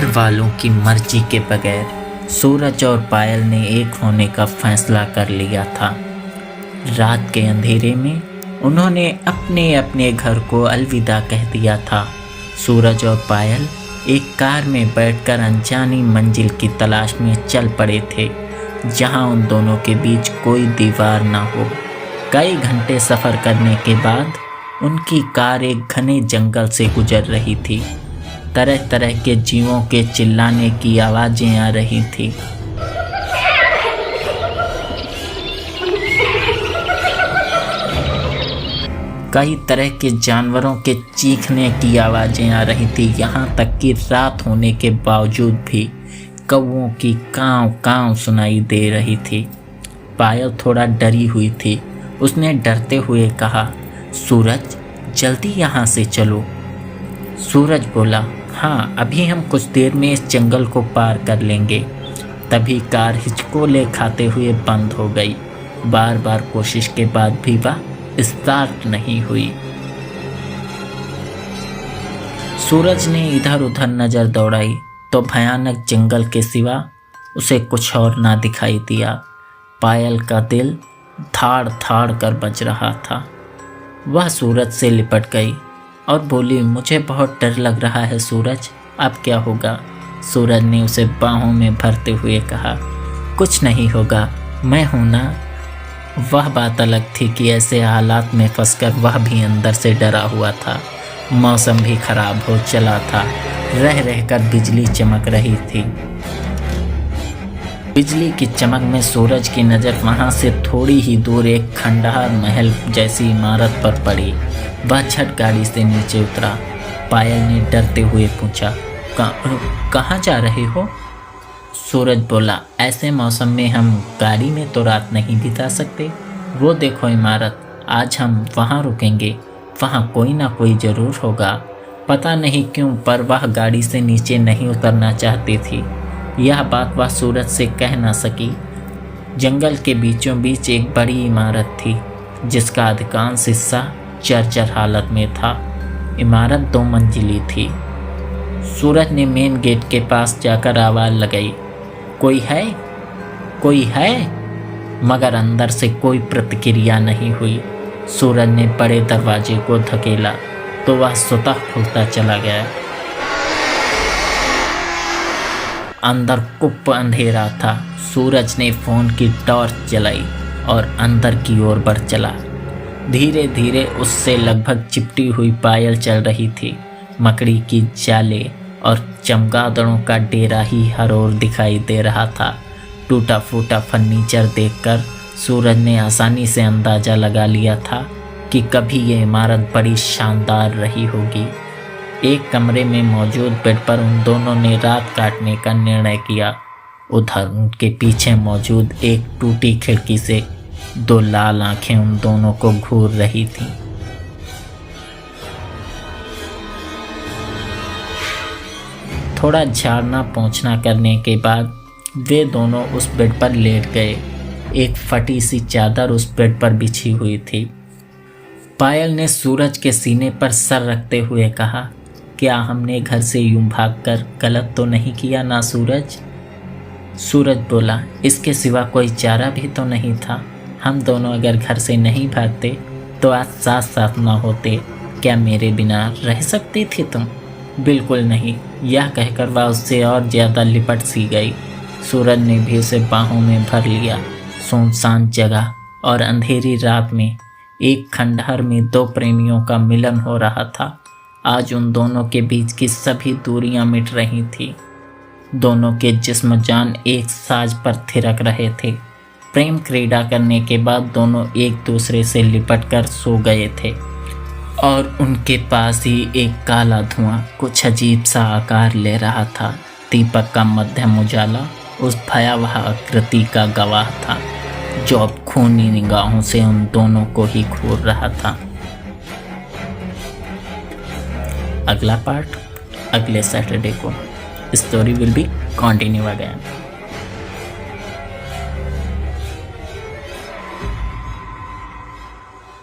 वालों की मर्जी के बगैर सूरज और पायल ने एक होने का फैसला कर लिया था। रात के अंधेरे में उन्होंने अपने अपने घर को अलविदा कह दिया था। सूरज और पायल एक कार में बैठकर अनजानी मंजिल की तलाश में चल पड़े थे, जहां उन दोनों के बीच कोई दीवार ना हो। कई घंटे सफ़र करने के बाद उनकी कार एक घने जंगल से गुजर रही थी। तरह तरह के जीवों के चिल्लाने की आवाज़ें आ रही थी। कई तरह के जानवरों के चीखने की आवाज़ें आ रही थी। यहाँ तक कि रात होने के बावजूद भी कौवों की काँव काँव सुनाई दे रही थी। पायल थोड़ा डरी हुई थी। उसने डरते हुए कहा, सूरज जल्दी यहाँ से चलो। सूरज बोला, हाँ अभी हम कुछ देर में इस जंगल को पार कर लेंगे। तभी कार हिचकोले खाते हुए बंद हो गई। बार बार कोशिश के बाद भी वह स्टार्ट नहीं हुई। सूरज ने इधर उधर नज़र दौड़ाई तो भयानक जंगल के सिवा उसे कुछ और ना दिखाई दिया। पायल का दिल धाड़ धाड़ कर बज रहा था। वह सूरज से लिपट गई और बोली, मुझे बहुत डर लग रहा है सूरज, अब क्या होगा? सूरज ने उसे बाहों में भरते हुए कहा, कुछ नहीं होगा, मैं हूं ना। वह बात अलग थी कि ऐसे हालात में फंसकर वह भी अंदर से डरा हुआ था। मौसम भी खराब हो चला था। रह रहकर बिजली चमक रही थी। बिजली की चमक में सूरज की नज़र वहाँ से थोड़ी ही दूर एक खंडहर महल जैसी इमारत पर पड़ी। वह झट गाड़ी से नीचे उतरा। पायल ने डरते हुए पूछा, कहाँ जा रहे हो? सूरज बोला, ऐसे मौसम में हम गाड़ी में तो रात नहीं बिता सकते। वो देखो इमारत, आज हम वहाँ रुकेंगे। वहाँ कोई ना कोई ज़रूर होगा। पता नहीं क्यों पर वह गाड़ी से नीचे नहीं उतरना चाहती थी। यह बात वह सूरज से कह ना सकी। जंगल के बीचों बीच एक बड़ी इमारत थी, जिसका अधिकांश हिस्सा जर्जर हालत में था। इमारत 2 मंजिली थी। सूरज ने मेन गेट के पास जाकर आवाज़ लगाई, कोई है? कोई है? मगर अंदर से कोई प्रतिक्रिया नहीं हुई। सूरज ने बड़े दरवाजे को धकेला तो वह स्वतः खुलता चला गया। अंदर कुप्प अंधेरा था। सूरज ने फ़ोन की टॉर्च जलाई और अंदर की ओर बढ़ चला। धीरे धीरे उससे लगभग चिपटी हुई पायल चल रही थी। मकड़ी की जाले और चमगादड़ों का डेरा ही हर ओर दिखाई दे रहा था। टूटा फूटा फर्नीचर देखकर सूरज ने आसानी से अंदाज़ा लगा लिया था कि कभी ये इमारत बड़ी शानदार रही होगी। एक कमरे में मौजूद बेड पर उन दोनों ने रात काटने का निर्णय किया। उधर उनके पीछे मौजूद एक टूटी खिड़की से 2 लाल आंखें उन दोनों को घूर रही थीं। थोड़ा झाड़ना पोंछना करने के बाद वे दोनों उस बेड पर लेट गए। एक फटी सी चादर उस बेड पर बिछी हुई थी। पायल ने सूरज के सीने पर सर रखते हुए कहा, क्या हमने घर से यूं भागकर गलत तो नहीं किया ना सूरज? सूरज बोला, इसके सिवा कोई चारा भी तो नहीं था। हम दोनों अगर घर से नहीं भागते तो आज साथ साथ ना होते। क्या मेरे बिना रह सकती थी तुम? बिल्कुल नहीं। यह कहकर वह उससे और ज़्यादा लिपट सी गई। सूरज ने भी उसे बाहों में भर लिया। सुनसान जगह और अंधेरी रात में एक खंडहर में 2 प्रेमियों का मिलन हो रहा था। आज उन दोनों के बीच की सभी दूरियां मिट रही थी। दोनों के जिस्म जान एक साज पर थिरक रहे थे। प्रेम क्रीड़ा करने के बाद दोनों एक दूसरे से लिपटकर सो गए थे और उनके पास ही एक काला धुआं कुछ अजीब सा आकार ले रहा था। दीपक का मध्यम उजाला उस भयावह आकृति का गवाह था, जो अब खूनी निगाहों से उन दोनों को ही घूर रहा था। अगला पार्ट अगले सैटरडे को। Story will be continue again.